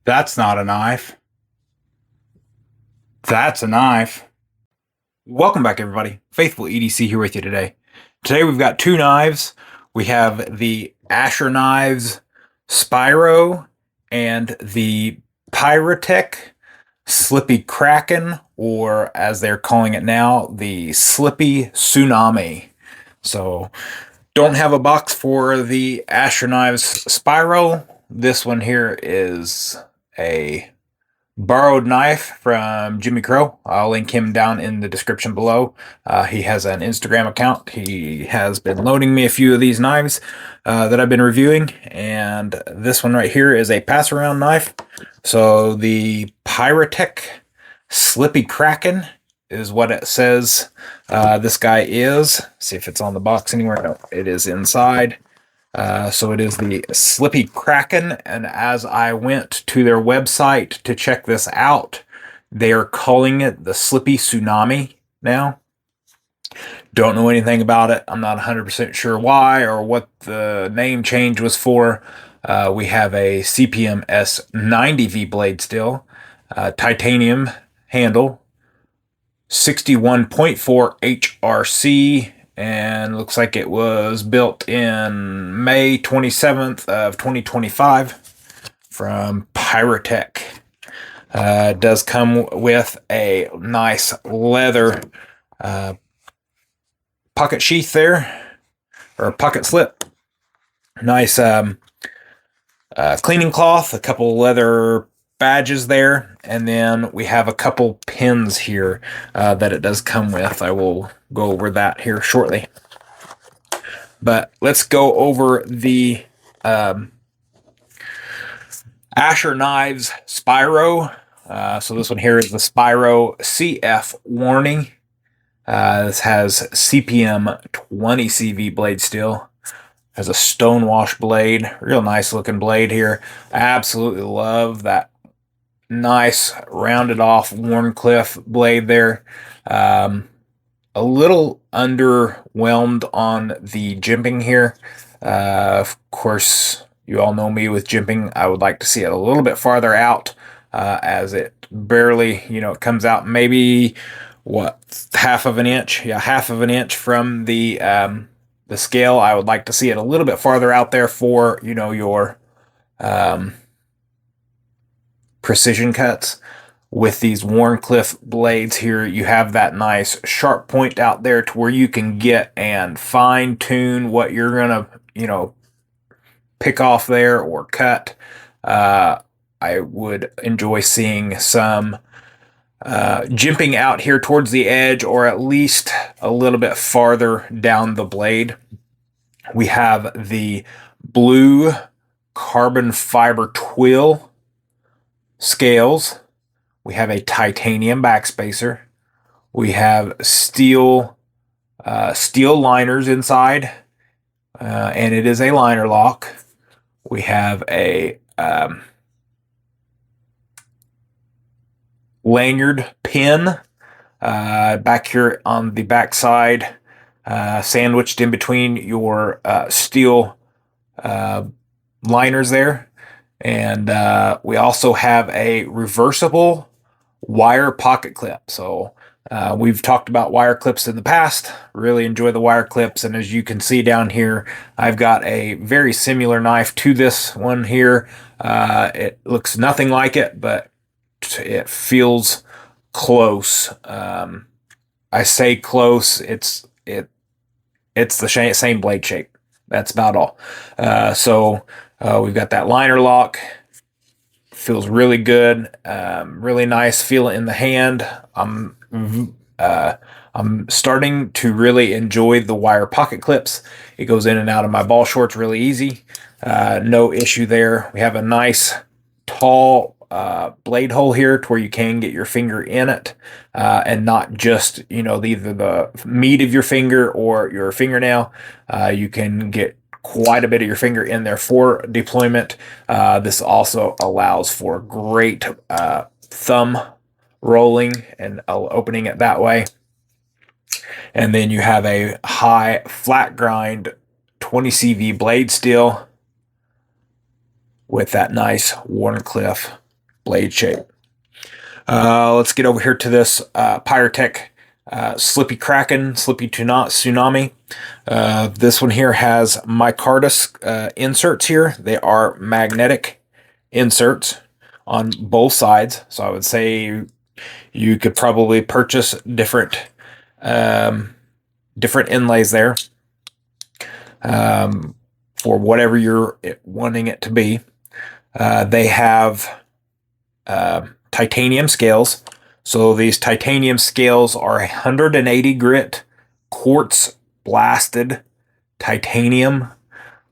That's not a knife. That's a knife. Welcome back, everybody. Faithful EDC here with you today. Today we've got two knives. We have the Knives Spiro and the Piratech Slippy Kraken, or as they're calling it now, the Slippy Tsunami. So, don't have a box for the Knives Spiro. This one here is a borrowed knife from Jimmy Crow. I'll link him down in the description below. He has an Instagram account. He has been loaning me a few of these knives that I've been reviewing, and this one right here is a pass-around knife. So the Piratech Slippy Kraken is what it says this guy is. See if it's on the box anywhere. No, it is inside. So it is the Slippy Kraken, and as I went to their website to check this out, they are calling it the Slippy Tsunami now. Don't know anything about it. I'm not 100% sure why or what the name change was for. We have a CPM S90V blade still, titanium handle, 61.4 HRC, and looks like it was built in May 27th of 2025 from Piratech. It does come with a nice leather pocket sheath there, or pocket slip. Nice cleaning cloth, a couple leather badges there, and then we have a couple pins here that it does come with. I will go over that here shortly. But let's go over the Knives Spiro. So this one here is the Spiro CF warning. This has CPM 20 CV blade steel. Has a stonewash blade. Real nice looking blade here. I absolutely love that nice rounded off Wharncliffe blade there. A little underwhelmed on the jimping here. Of course, you all know me with jimping. I would like to see it a little bit farther out, as it barely, it comes out maybe half of an inch. Yeah, half of an inch from the scale. I would like to see it a little bit farther out there for your precision cuts. With these Wharncliffe blades here, you have that nice sharp point out there to where you can get and fine tune what you're gonna pick off there or cut. I would enjoy seeing some jimping out here towards the edge, or at least a little bit farther down the blade. We have the blue carbon fiber twill scales. We have a titanium backspacer. We have steel liners inside, and it is a liner lock. We have a lanyard pin back here on the back side, sandwiched in between your steel liners there. And we also have a reversible wire pocket clip. So we've talked about wire clips in the past. Really enjoy the wire clips. And as you can see down here, I've got a very similar knife to this one here. It looks nothing like it, but it feels close. I say close. It's the same blade shape. That's about all. So we've got that liner lock. Feels really good. Really nice. Feel it in the hand. I'm starting to really enjoy the wire pocket clips. It goes in and out of my ball shorts really easy. No issue there. We have a nice tall blade hole here to where you can get your finger in it, and not just either the meat of your finger or your fingernail. You can get quite a bit of your finger in there for deployment. This also allows for great thumb rolling and opening it that way. And then you have a high flat grind 20 CV blade steel with that nice Wharncliffe blade shape. Let's get over here to this Piratech Slippy Kraken, Slippy Tsunami. This one here has micarta inserts here. They are magnetic inserts on both sides. So I would say you could probably purchase different inlays there for whatever you're wanting it to be. They have titanium scales. So these titanium scales are 180 grit quartz blasted titanium.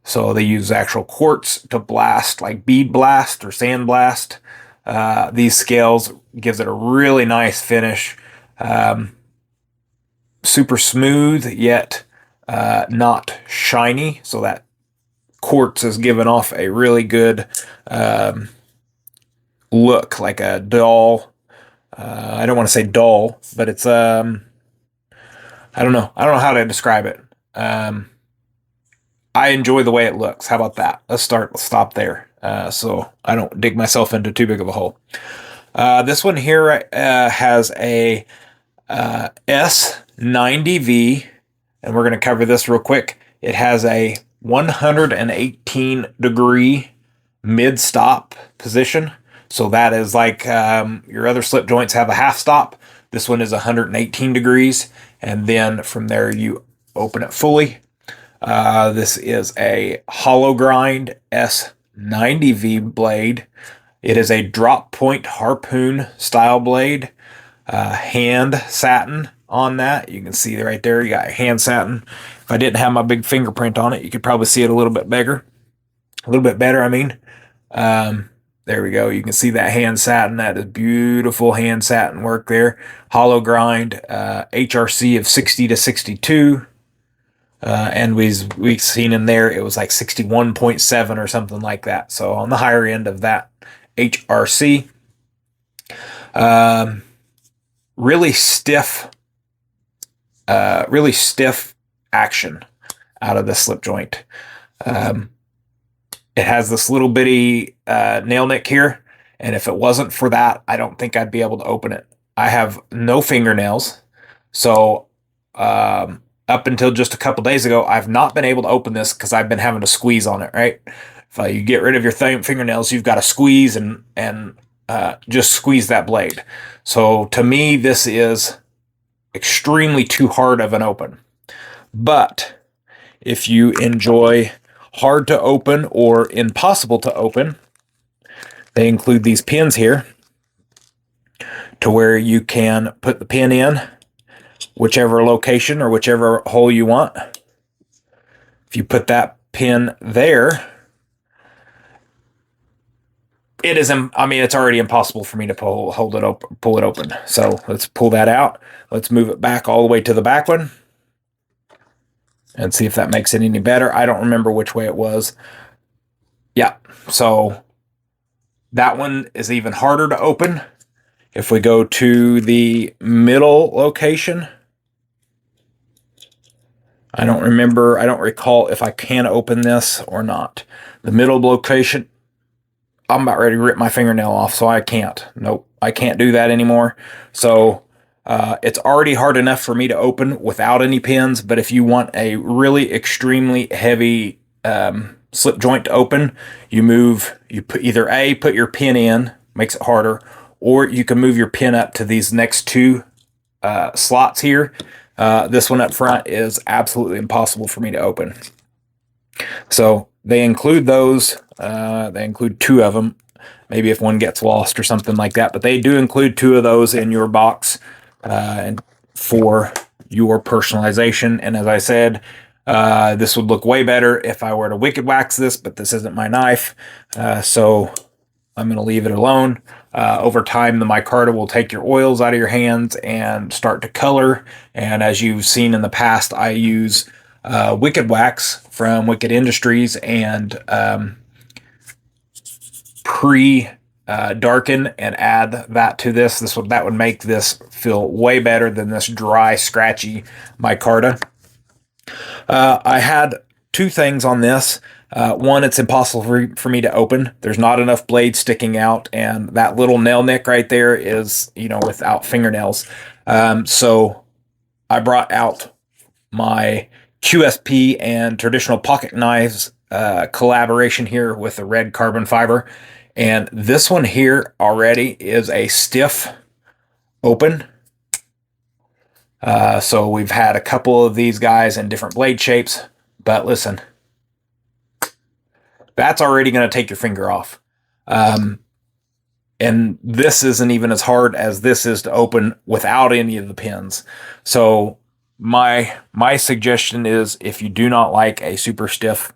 So they use actual quartz to blast, like bead blast or sand blast. These scales gives it a really nice finish. Super smooth, yet not shiny. So that quartz is giving off a really good look, like a dull. I don't want to say dull, but it's I don't know how to describe it. I enjoy the way it looks. How about that? Let's stop there, so I don't dig myself into too big of a hole. This one here has a S90V, and we're going to cover this real quick. It has a 118 degree mid stop position. So that is like your other slip joints have a half stop. This one is 118 degrees. And then from there, you open it fully. This is a hollow grind S90V blade. It is a drop point harpoon style blade. Hand satin on that. You can see right there, you got hand satin. If I didn't have my big fingerprint on it, you could probably see it a little bit better. I mean. There we go. You can see that hand satin. That is beautiful hand satin work there. Hollow grind, HRC of 60 to 62. And we've seen in there, it was like 61.7 or something like that. So on the higher end of that HRC. Really stiff action out of the slip joint. It has this little bitty nail nick here, and if it wasn't for that, I don't think I'd be able to open it. I have no fingernails, so up until just a couple days ago, I've not been able to open this because I've been having to squeeze on it, right? If you get rid of your fingernails, you've got to squeeze and just squeeze that blade. So to me, this is extremely too hard of an open. But if you enjoy hard to open or impossible to open, they include these pins here to where you can put the pin in whichever location or whichever hole you want. If you put that pin there, it's already impossible for me to pull it open. So let's pull that out. Let's move it back all the way to the back one and see if that makes it any better. I don't remember which way it was. Yeah, so that one is even harder to open. If we go to the middle location, I don't recall if I can open this or not. The middle location, I'm about ready to rip my fingernail off, so I can't. Nope, I can't do that anymore. So it's already hard enough for me to open without any pins, but if you want a really extremely heavy slip joint to open, put your pin in, makes it harder, or you can move your pin up to these next two slots here. This one up front is absolutely impossible for me to open. So they include those. They include two of them. Maybe if one gets lost or something like that, but they do include two of those in your box and for your personalization. And as I said, this would look way better if I were to wicked wax this, but this isn't my knife, so I'm going to leave it alone. Over time, the micarta will take your oils out of your hands and start to color. And as you've seen in the past, I use wicked wax from Wicked Industries and darken and add that to this. That would make this feel way better than this dry, scratchy micarta. I had two things on this. One, it's impossible for me to open. There's not enough blade sticking out, and that little nail nick right there is, without fingernails. So I brought out my QSP and traditional pocket knives collaboration here with the red carbon fiber. And this one here already is a stiff open. So we've had a couple of these guys in different blade shapes, but listen, that's already going to take your finger off. And this isn't even as hard as this is to open without any of the pins. So my suggestion is, if you do not like a super stiff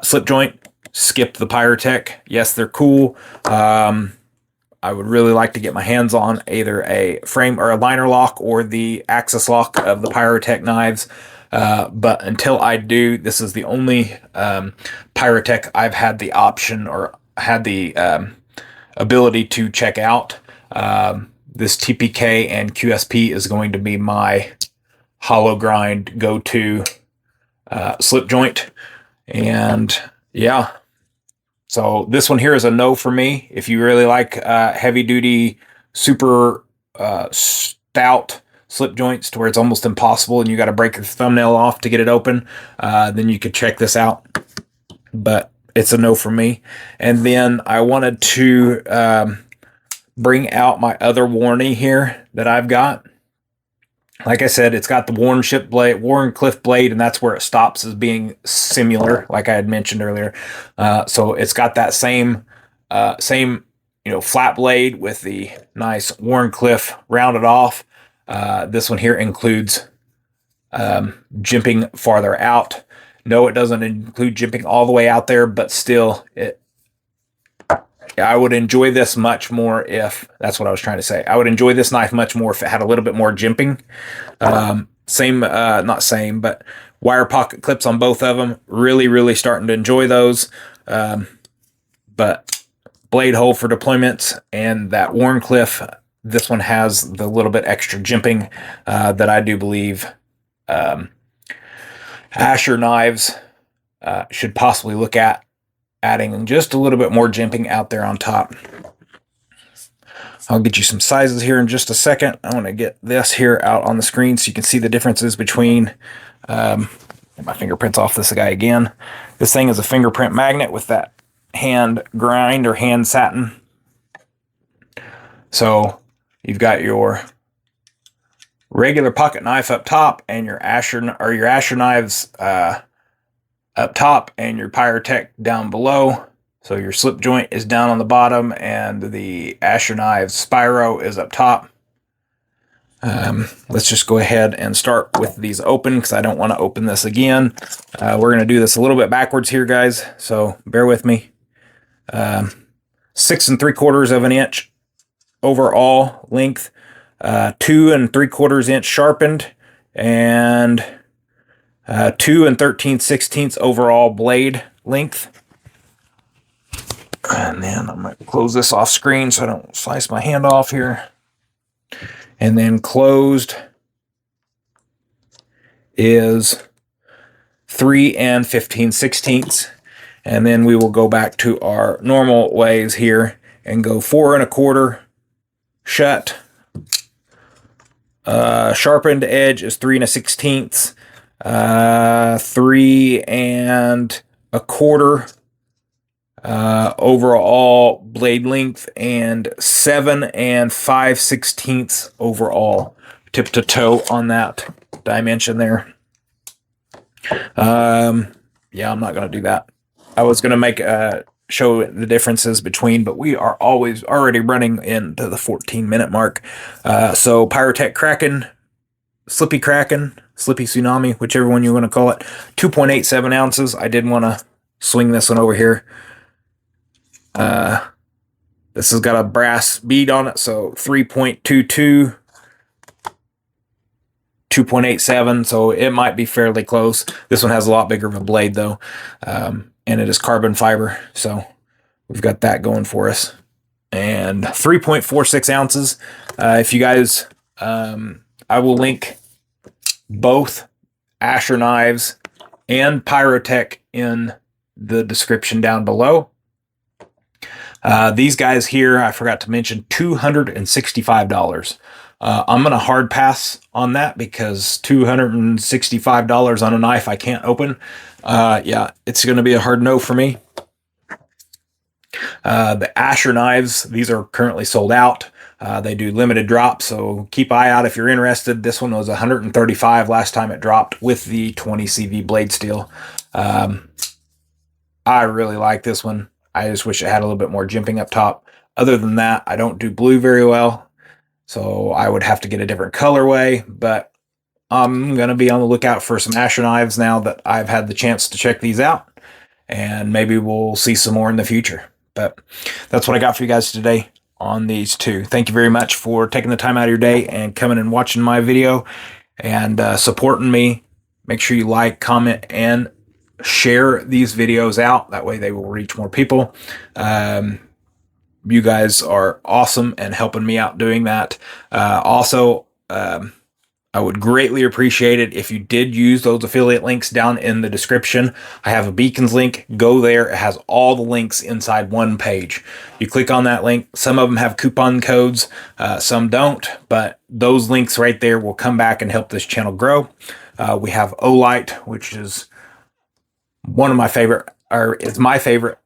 slip joint, skip the Piratech. Yes, they're cool. I would really like to get my hands on either a frame or a liner lock or the axis lock of the Piratech knives. But until I do, this is the only Piratech I've had the option or had the ability to check out. This TPK and QSP is going to be my hollow grind go-to slip joint. And yeah, so this one here is a no for me. If you really like heavy duty, super stout slip joints to where it's almost impossible and you got to break your thumbnail off to get it open, then you could check this out. But it's a no for me. And then I wanted to bring out my other Warney here that I've got. Like I said, it's got the Wharncliffe blade, and that's where it stops as being similar, like I had mentioned earlier. So it's got that same flat blade with the nice Wharncliffe rounded off. This one here includes jimping farther out. No, it doesn't include jimping all the way out there, but still, I would enjoy this much more if, that's what I was trying to say. I would enjoy this knife much more if it had a little bit more jimping. Not same, but wire pocket clips on both of them. Really, really starting to enjoy those. But blade hole for deployments and that Wharncliffe, this one has the little bit extra jimping that I do believe Asher knives should possibly look at adding just a little bit more jimping out there on top. I'll get you some sizes here in just a second. I want to get this here out on the screen so you can see the differences between, get my fingerprints off this guy again. This thing is a fingerprint magnet with that hand grind or hand satin. So you've got your regular pocket knife up top and your Asher knives up top and your Piratech down below. So your slip joint is down on the bottom and the Asher Knives Spiro is up top. Let's just go ahead and start with these open because I don't want to open this again. We're going to do this a little bit backwards here, guys, so bear with me. 6 3/4 inch overall length, 2 3/4 inch sharpened, and 2 13/16 overall blade length. And then I'm going to close this off screen so I don't slice my hand off here. And then closed is 3 15/16. And then we will go back to our normal ways here and go 4 1/4 shut. Sharpened edge is 3 1/16. 3 1/4 overall blade length, and 7 5/16 overall tip to toe on that dimension there. Yeah, I'm not going to do that. I was going to show the differences between, but we are already running into the 14-minute mark. So Piratech Kraken, Slippy Kraken, Slippy Tsunami, whichever one you want to call it, 2.87 ounces. I did want to swing this one over here. This has got a brass bead on it, so 3.22, 2.87, so it might be fairly close. This one has a lot bigger of a blade, though, and it is carbon fiber, so we've got that going for us. And 3.46 ounces. If you guys, I will link both Asher knives and Piratech in the description down below. These guys here, I forgot to mention, $265. I'm going to hard pass on that because $265 on a knife I can't open. Yeah, it's going to be a hard no for me. The Asher knives, these are currently sold out. They do limited drops, so keep eye out if you're interested. This one was $135 last time it dropped with the 20 CV blade steel. I really like this one. I just wish it had a little bit more jimping up top. Other than that, I don't do blue very well, so I would have to get a different colorway, but I'm going to be on the lookout for some Asher knives now that I've had the chance to check these out, and maybe we'll see some more in the future. But that's what I got for you guys today on these two. Thank you very much for taking the time out of your day and coming and watching my video and supporting me. Make sure you like, comment, and share these videos out. That way they will reach more people. You guys are awesome and helping me out doing that. Also, I would greatly appreciate it if you did use those affiliate links down in the description. I have a Beacons link. Go there. It has all the links inside one page. You click on that link. Some of them have coupon codes. Some don't. But those links right there will come back and help this channel grow. We have Olight, which is one of my favorite, or it's my favorite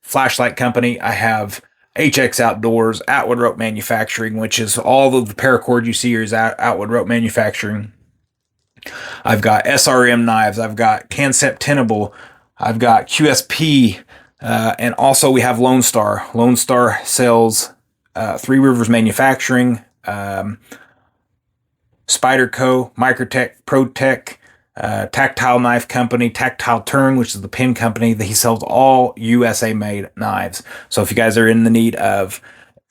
flashlight company. I have HX Outdoors, Atwood Rope Manufacturing, which is all of the paracord you see here is Atwood Rope Manufacturing. I've got SRM knives. I've got Cancept Tenable. I've got QSP. And also we have Lone Star. Lone Star sells Three Rivers Manufacturing, Spyderco, Microtech, ProTech, Tactile Knife Company, Tactile Turn, which is the pin company. He sells all USA made knives. So if you guys are in the need of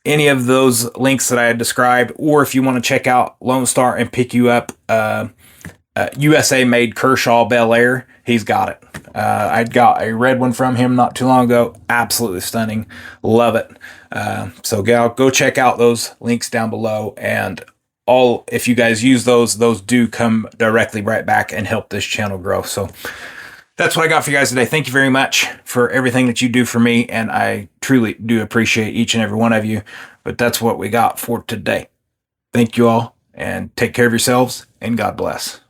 any of those links that I had described, or if you want to check out Lone Star and pick you up USA made Kershaw Bel Air, he's got it. I got a red one from him not too long ago. Absolutely stunning. Love it. So go check out those links down below, and if you guys use those do come directly right back and help this channel grow. So that's what I got for you guys today. Thank you very much for everything that you do for me, and I truly do appreciate each and every one of you. But that's what we got for today. Thank you all, and take care of yourselves, and God bless.